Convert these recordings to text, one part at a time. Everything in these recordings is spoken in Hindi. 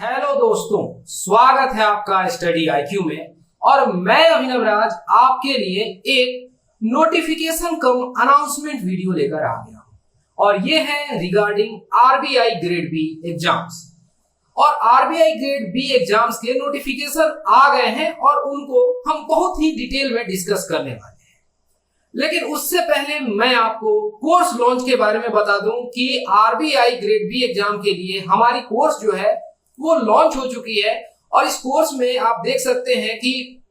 हेलो दोस्तों, स्वागत है आपका स्टडी आईक्यू में। और मैं अभिनव राज आपके लिए एक नोटिफिकेशन कम अनाउंसमेंट वीडियो लेकर आ गया हूं और ये है regarding RBI grade B exams. और आरबीआई ग्रेड बी एग्जाम्स के नोटिफिकेशन आ गए हैं और उनको हम बहुत ही डिटेल में डिस्कस करने वाले हैं। लेकिन उससे पहले मैं आपको कोर्स लॉन्च के बारे में बता दूं कि आरबीआई ग्रेड बी एग्जाम के लिए हमारी कोर्स जो है वो लॉन्च हो चुकी है। और इस कोर्स में आप देख सकते हैं कि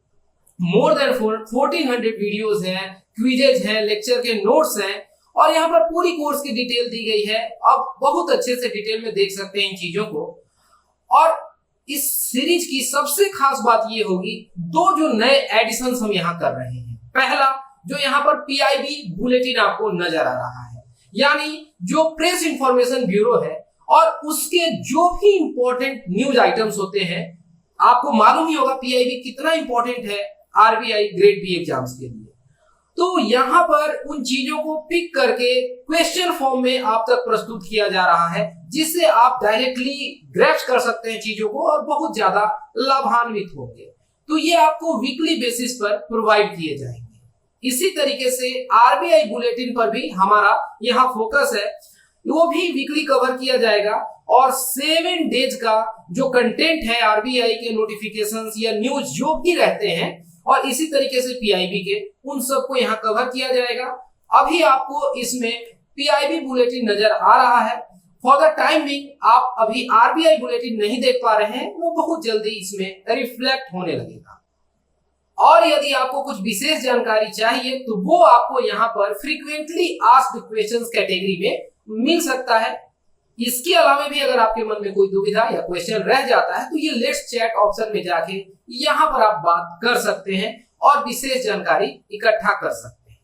मोर देन 1400 वीडियोस हैं, क्विजेज हैं, लेक्चर के नोट्स हैं और यहाँ पर पूरी कोर्स की डिटेल दी गई है। आप बहुत अच्छे से डिटेल में देख सकते हैं इन चीजों को। और इस सीरीज की सबसे खास बात ये होगी, दो जो नए एडिशन हम यहाँ कर रहे हैं। पहला, जो यहाँ पर पीआईबी बुलेटिन आपको नजर आ रहा है, यानी जो प्रेस इंफॉर्मेशन ब्यूरो है और उसके जो भी इंपॉर्टेंट न्यूज आइटम्स होते हैं, आपको मालूम ही होगा पीआईबी कितना इंपॉर्टेंट है आरबीआई ग्रेड बी एग्जाम्स के लिए। तो यहाँ पर उन चीजों को पिक करके क्वेश्चन फॉर्म में आप तक प्रस्तुत किया जा रहा है, जिससे आप डायरेक्टली ग्रैस्प कर सकते हैं चीजों को और बहुत ज्यादा लाभान्वित होंगे। तो ये आपको वीकली बेसिस पर प्रोवाइड किए जाएंगे। इसी तरीके से आरबीआई बुलेटिन पर भी हमारा यहाँ फोकस है, वो भी वीकली कवर किया जाएगा। और 7 डेज का जो कंटेंट है आरबीआई के नोटिफिकेशंस या न्यूज जो भी रहते हैं और इसी तरीके से पीआईबी के, उन सबको यहाँ कवर किया जाएगा। अभी आपको इसमें पीआईबी बुलेटिन नजर आ रहा है। फॉर द टाइम बिंग आप अभी आरबीआई बुलेटिन नहीं देख पा रहे हैं, वो बहुत जल्दी इसमें रिफ्लेक्ट होने लगेगा। और यदि आपको कुछ विशेष जानकारी चाहिए तो वो आपको यहाँ पर फ्रीक्वेंटली आस्क्ड क्वेश्चंस कैटेगरी में मिल सकता है। इसके अलावा भी अगर आपके मन में कोई दुविधा या क्वेश्चन रह जाता है तो ये लेट्स चैट ऑप्शन में जाके यहाँ पर आप बात कर सकते हैं और विशेष जानकारी इकट्ठा कर सकते हैं।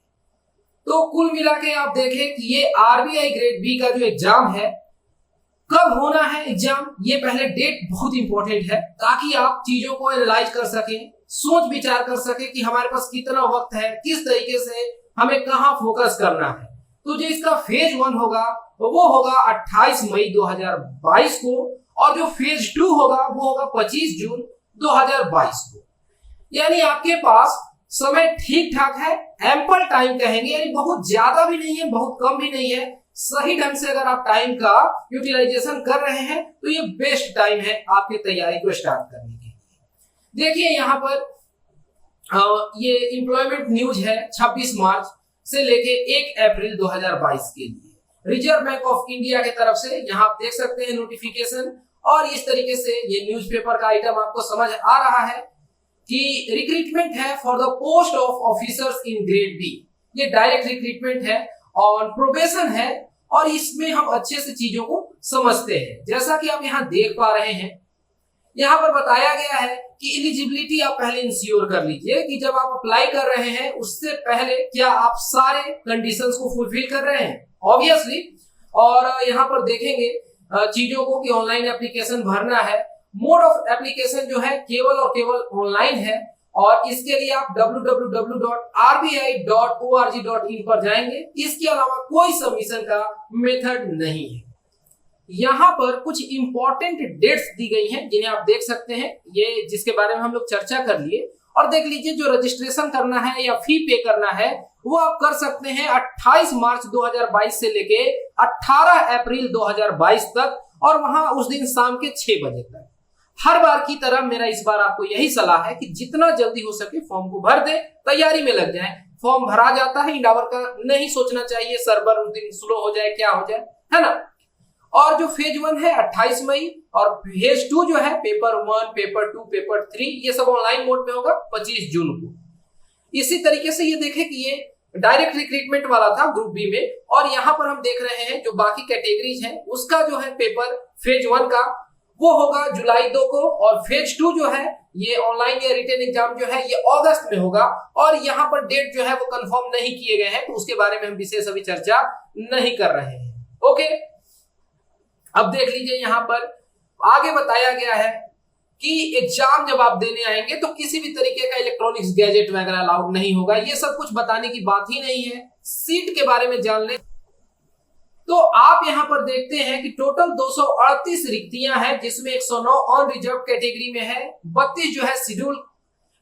तो कुल मिला के आप देखें कि ये आरबीआई ग्रेड बी का जो एग्जाम है, कब होना है एग्जाम, ये पहले डेट बहुत इंपॉर्टेंट है ताकि आप चीजों को एनालाइज कर सकें, सोच विचार कर सके कि हमारे पास कितना वक्त है, किस तरीके से हमें कहां फोकस करना है। तो जो इसका फेज 1 होगा वो होगा 28 मई 2022 को और जो फेज 2 होगा वो होगा 25 जून 2022 को। यानी आपके पास समय ठीक ठाक है, एम्पल टाइम कहेंगे, यानी बहुत ज्यादा भी नहीं है, बहुत कम भी नहीं है। सही ढंग से अगर आप टाइम का यूटिलाइजेशन कर रहे हैं तो ये बेस्ट टाइम है आपकी तैयारी को स्टार्ट करने के लिए। देखिए यहाँ पर ये एम्प्लॉयमेंट न्यूज है 26 मार्च से लेके 1 अप्रैल 2022 के लिए रिजर्व बैंक ऑफ इंडिया की तरफ से। यहाँ आप देख सकते हैं नोटिफिकेशन। और इस तरीके से ये न्यूज़पेपर का आइटम आपको समझ आ रहा है कि रिक्रूटमेंट है for the post of officers in grade B. ये डायरेक्ट रिक्रूटमेंट है और प्रोबेशन है और इसमें हम अच्छे से चीजों को समझते हैं। जैसा कि आप यहाँ देख पा रहे हैं, यहाँ पर बताया गया है कि एलिजिबिलिटी आप पहले इंश्योर कर लीजिए कि जब आप अप्लाई कर रहे हैं उससे पहले क्या आप सारे कंडीशंस को फुलफिल कर रहे हैं, ऑब्वियसली। और यहाँ पर देखेंगे चीजों को कि ऑनलाइन एप्लीकेशन भरना है। मोड ऑफ एप्लीकेशन जो है केवल और केवल ऑनलाइन है और इसके लिए आप www.rbi.org.in पर जाएंगे। इसके अलावा कोई सबमिशन का मेथड नहीं है। यहाँ पर कुछ इंपॉर्टेंट डेट्स दी गई हैं जिन्हें आप देख सकते हैं, ये जिसके बारे में हम लोग चर्चा कर लिए। और देख लीजिए जो रजिस्ट्रेशन करना है या फी पे करना है वो आप कर सकते हैं 28 मार्च 2022 से लेके 18 अप्रैल 2022 तक और वहां उस दिन शाम के 6 बजे तक। हर बार की तरह मेरा इस बार आपको यही सलाह है कि जितना जल्दी हो सके फॉर्म को भर दे, तैयारी में लग जाए। फॉर्म भरा जाता है, इंडावर का नहीं सोचना चाहिए सर्वर उस दिन स्लो हो जाए, क्या हो जाए, है ना। और जो फेज 1 है 28 मई और फेज 2 जो है पेपर 1, पेपर 2, पेपर 3 ये सब ऑनलाइन मोड में होगा 25 जून को। इसी तरीके से ये देखें कि ये डायरेक्ट रिक्रूटमेंट वाला था ग्रुप बी में। और यहाँ पर हम देख रहे हैं जो बाकी कैटेगरीज हैं उसका जो है पेपर फेज 1 का वो होगा जुलाई 2 को और फेज 2 जो है ये ऑनलाइन या रिटन एग्जाम जो है ये अगस्त में होगा। और यहाँ पर डेट जो है वो कंफर्म नहीं किए गए हैं तो उसके बारे में हम विशेष अभी चर्चा नहीं कर रहे हैं। ओके, अब देख लीजिए यहाँ पर आगे बताया गया है कि एग्जाम जब आप देने आएंगे तो किसी भी तरीके का इलेक्ट्रॉनिक्स गैजेट वगैरह अलाउड नहीं होगा। ये सब कुछ बताने की बात ही नहीं है। सीट के बारे में जान लें। तो आप यहां पर देखते हैं कि टोटल 238 रिक्तियां हैं, जिसमें 109 ऑन रिजर्व कैटेगरी में है, 32 जो है शेड्यूल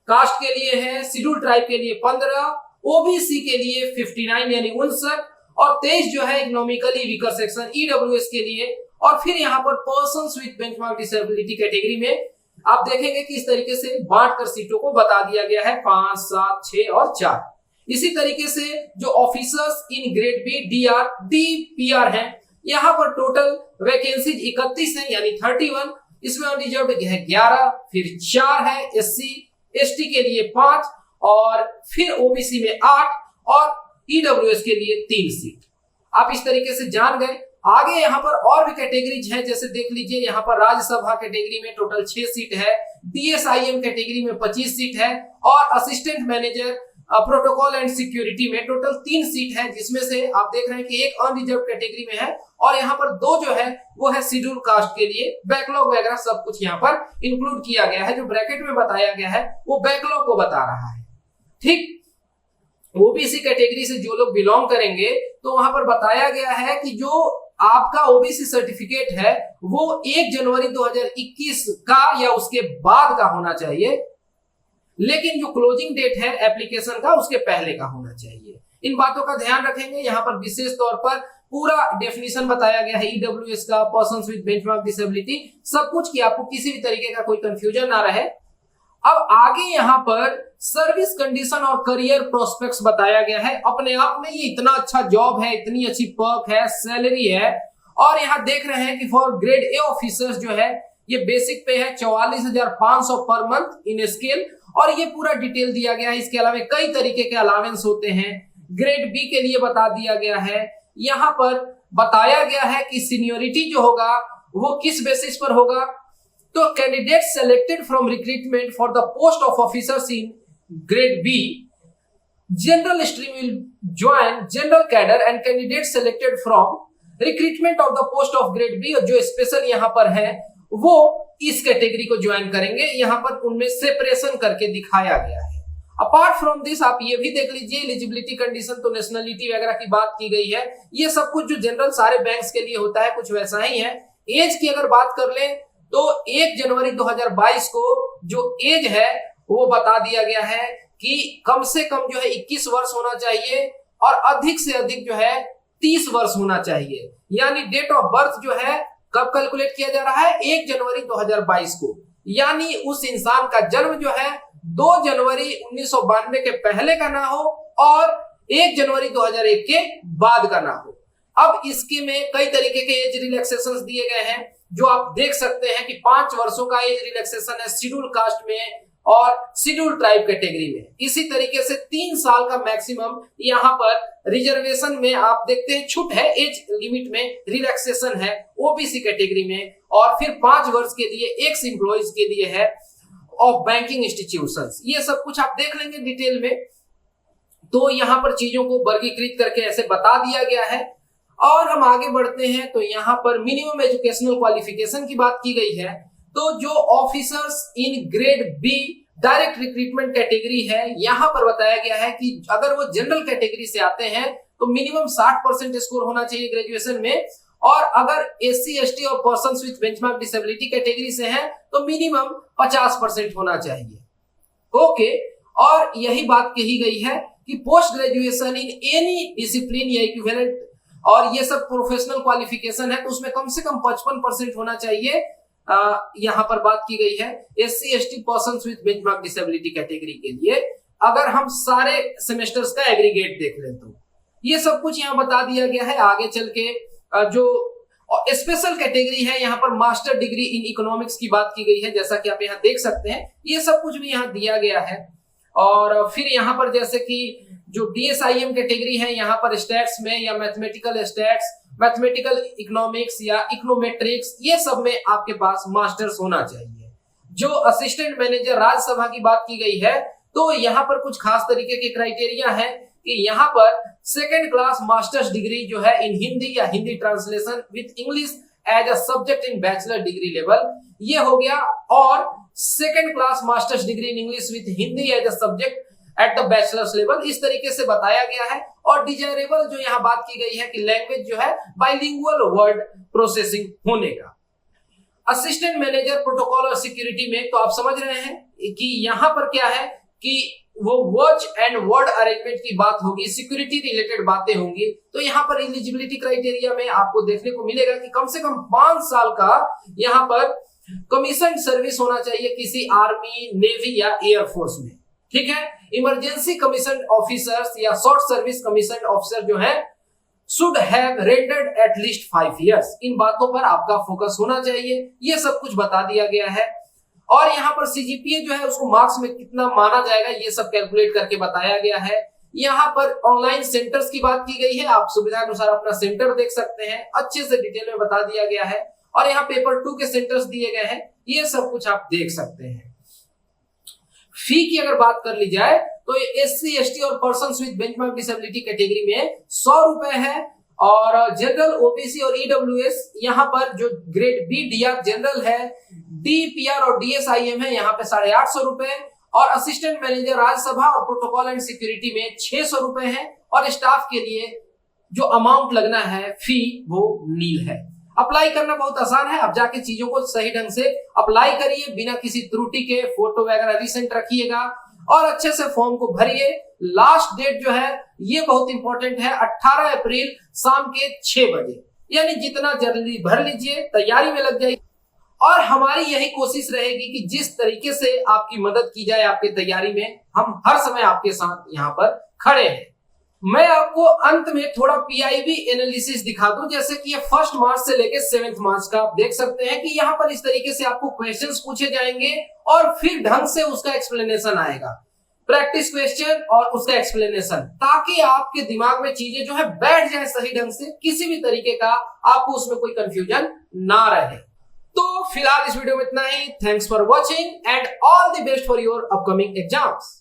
कास्ट के लिए है, शेड्यूल ट्राइब के लिए 15, ओबीसी के लिए 59 यानी 59 और 23 जो है इकोनॉमिकली वीकर सेक्शन ईडब्ल्यूएस के लिए। और फिर यहाँ पर persons with benchmark disability category में आप देखेंगे कि इस तरीके से बांट कर सीटों को बता दिया गया है 5, 7, 6 और 4। इसी तरीके से जो officers in grade B DR DPR हैं, यहाँ पर टोटल वैकेंसीज 31 है यानी 31, इसमें अनरिजर्व है 11, फिर 4 है एससी एसटी के लिए 5 और फिर ओबीसी में 8 और ईडब्ल्यूएस के लिए 3 सीट। आप इस तरीके से जान गए। आगे यहाँ पर और भी कैटेगरीज हैं, जैसे देख लीजिए यहाँ पर राज्यसभा कैटेगरी में टोटल 6 सीट है, डीएसआईएम कैटेगरी में 25 सीट है और assistant manager protocol and security में टोटल 3 सीट है, जिसमें से आप देख रहे हैं कि एक अनरिजर्व कैटेगरी में है और यहाँ पर 2 जो है वो है शेड्यूल कास्ट के लिए। बैकलॉग वगैरह सब कुछ यहाँ पर इंक्लूड किया गया है, जो ब्रैकेट में बताया गया है वो बैकलॉग को बता रहा है। ठीक, ओबीसी कैटेगरी से जो लोग बिलोंग करेंगे तो वहां पर बताया गया है कि जो आपका ओबीसी सर्टिफिकेट है वो 1 जनवरी 2021 का या उसके बाद का होना चाहिए, लेकिन जो क्लोजिंग डेट है एप्लीकेशन का उसके पहले का होना चाहिए। इन बातों का ध्यान रखेंगे। यहाँ पर विशेष तौर पर पूरा डेफिनेशन बताया गया है ईडब्ल्यूएस का, पर्सन्स विद बेंचमार्क डिसेबिलिटी, सब कुछ कि आपको किसी भी तरीके का कोई कंफ्यूजन ना रहे। अब आगे यहाँ पर सर्विस कंडीशन और करियर प्रोस्पेक्ट्स बताया गया है। अपने आप में ये इतना अच्छा जॉब है, इतनी अच्छी पर्क है, सैलरी है। और यहाँ देख रहे हैं कि फॉर ग्रेड ए ऑफिसर्स जो है ये बेसिक पे है 44,500 पर मंथ इन स्केल, और ये पूरा डिटेल दिया गया है। इसके अलावा कई तरीके के अलावेंस होते हैं। ग्रेड बी के लिए बता दिया गया है। यहाँ पर बताया गया है कि सीनियोरिटी जो होगा वो किस बेसिस पर होगा। तो candidate selected from recruitment for the post of officers in grade B general stream will join general cadre and candidate selected from recruitment of the post of grade B, जो स्पेशल यहाँ पर है वो इस कैटेगरी को ज्वाइन करेंगे। यहाँ पर उनमें सेपरेशन करके दिखाया गया है। अपार्ट फ्रॉम दिस आप ये भी देख लीजिए एलिजिबिलिटी कंडीशन, तो नेशनलिटी वगैरह की बात की गई है। ये सब कुछ जो जनरल सारे बैंक्स के लिए होता है कुछ वैसा ही है। एज की अगर बात कर लें तो 1 जनवरी 2022 को जो एज है वो बता दिया गया है कि कम से कम जो है 21 वर्ष होना चाहिए और अधिक से अधिक जो है 30 वर्ष होना चाहिए। यानी डेट ऑफ बर्थ जो है कब कैलकुलेट किया जा रहा है 1 जनवरी 2022 को, यानी उस इंसान का जन्म जो है 2 जनवरी 1992 के पहले का ना हो और 1 जनवरी 2001 के बाद का ना हो। अब इसके में कई तरीके के एज रिलैक्सेशंस दिए गए हैं, जो आप देख सकते हैं कि 5 वर्षों का एज रिलैक्सेशन है शेड्यूल कास्ट में और शेड्यूल ट्राइब कैटेगरी में। इसी तरीके से 3 साल का मैक्सिमम यहाँ पर रिजर्वेशन में आप देखते हैं छूट है, एज लिमिट में रिलैक्सेशन है ओबीसी कैटेगरी में। और फिर 5 वर्ष के लिए एक्स एम्प्लॉइज के लिए है ऑफ बैंकिंग इंस्टीट्यूशंस। ये सब कुछ आप देख लेंगे डिटेल में। तो यहाँ पर चीजों को वर्गीकृत करके ऐसे बता दिया गया है। और हम आगे बढ़ते हैं तो यहाँ पर मिनिमम एजुकेशनल क्वालिफिकेशन की बात की गई है। तो जो officers in grade B direct recruitment category है, यहाँ पर बताया गया है कि अगर वो जनरल कैटेगरी से आते हैं तो मिनिमम 60% स्कोर होना चाहिए ग्रेजुएशन में, और अगर एससी एसटी और persons with benchmark disability category से हैं तो मिनिमम 50% होना चाहिए। ओके, और यही बात कही गई है कि post graduation in any discipline या इक्विवेलेंट, और ये सब प्रोफेशनल क्वालिफिकेशन है तो उसमें कम से कम 55% होना चाहिए। यहाँ पर बात की गई है SC ST persons with benchmark disability category के लिए। अगर हम सारे सेमेस्टर्स का एग्रीगेट देख लें तो ये सब कुछ यहाँ बता दिया गया है। आगे चल के जो स्पेशल कैटेगरी है यहाँ पर मास्टर डिग्री इन इकोनॉमिक्स की बात की गई है, जैसा कि आप यहाँ देख सकते हैं। ये सब कुछ भी यहाँ दिया गया है। और फिर यहाँ पर जैसे कि जो डीएसआईएम कैटेगरी है यहाँ पर स्टैट्स में या मैथमेटिकल स्टैट्स, मैथमेटिकल इकोनॉमिक्स या इकोनोमेट्रिक्स, ये सब में आपके पास मास्टर्स होना चाहिए। जो असिस्टेंट मैनेजर राज्यसभा की बात की गई है तो यहाँ पर कुछ खास तरीके के क्राइटेरिया है कि यहाँ पर 2nd क्लास मास्टर्स डिग्री जो है इन हिंदी या Hindi translation with English as a subject in bachelor degree level, ये हो गया। और 2nd class masters degree in English with Hindi as a subject at the bachelors level, इस तरीके से बताया गया है। और डिजायरेबल जो यहाँ बात की गई है कि लैंग्वेज जो है बाइलिंगुअल वर्ड प्रोसेसिंग होने का। असिस्टेंट मैनेजर प्रोटोकॉल और सिक्योरिटी में तो आप समझ रहे हैं कि यहाँ पर क्या है कि वो वॉच एंड वर्ड अरेंजमेंट की बात होगी, सिक्योरिटी रिलेटेड बातें होंगी। तो यहाँ पर एलिजिबिलिटी क्राइटेरिया में आपको देखने को मिलेगा कि कम से कम 5 साल का यहाँ पर कमीशन सर्विस होना चाहिए किसी आर्मी, नेवी या एयरफोर्स में, ठीक है। इमरजेंसी कमीशन ऑफिसर्स या शॉर्ट सर्विस कमीशन ऑफिसर जो है should have rendered at least 5 years। इन बातों पर आपका फोकस होना चाहिए, ये सब कुछ बता दिया गया है। और यहाँ पर सीजीपीए जो है उसको मार्क्स में कितना माना जाएगा ये सब कैलकुलेट करके बताया गया है। यहाँ पर ऑनलाइन सेंटर्स की बात की गई है, आप सुविधा अनुसार अपना सेंटर देख सकते हैं, अच्छे से डिटेल में बता दिया गया है। और यहाँ पेपर 2 के सेंटर्स दिए गए हैं, ये सब कुछ आप देख सकते हैं। फी की अगर बात कर ली जाए तो एससी, एसटी और persons with benchmark disability category में 100 रुपए है। और जनरल, ओबीसी और ईडब्ल्यूएस यहाँ पर जो ग्रेड बी डीआर जनरल है, डीपीआर और डीएसआईएम है यहाँ पे 850 रुपए। और असिस्टेंट मैनेजर राज्यसभा और प्रोटोकॉल एंड सिक्योरिटी में 600 रुपए है। और स्टाफ के लिए जो अमाउंट लगना है फी वो नील है। अप्लाई करना बहुत आसान है, आप जाके चीजों को सही ढंग से अप्लाई करिए, बिना किसी त्रुटि के फोटो वगैरह रिसेंट रखिएगा और अच्छे से फॉर्म को भरिए। लास्ट डेट जो है ये बहुत इंपॉर्टेंट है, 18 अप्रैल शाम के 6 बजे, यानी जितना जल्दी भर लीजिए, तैयारी में लग जाइए। और हमारी यही कोशिश रहेगी कि जिस तरीके से आपकी मदद की जाए आपकी तैयारी में, हम हर समय आपके साथ यहाँ पर खड़े हैं। मैं आपको अंत में थोड़ा पीआईबी एनालिसिस दिखा दूं, जैसे कि ये 1 मार्च से लेके 7 मार्च का आप देख सकते हैं कि यहाँ पर इस तरीके से आपको क्वेश्चंस पूछे जाएंगे और फिर ढंग से उसका एक्सप्लेनेशन आएगा, प्रैक्टिस क्वेश्चन और उसका एक्सप्लेनेशन, ताकि आपके दिमाग में चीजें जो है बैठ जाए सही ढंग से, किसी भी तरीके का आपको उसमें कोई कंफ्यूजन ना रहे। तो फिलहाल इस वीडियो में इतना ही। Thanks for watching and all the best for your upcoming exams.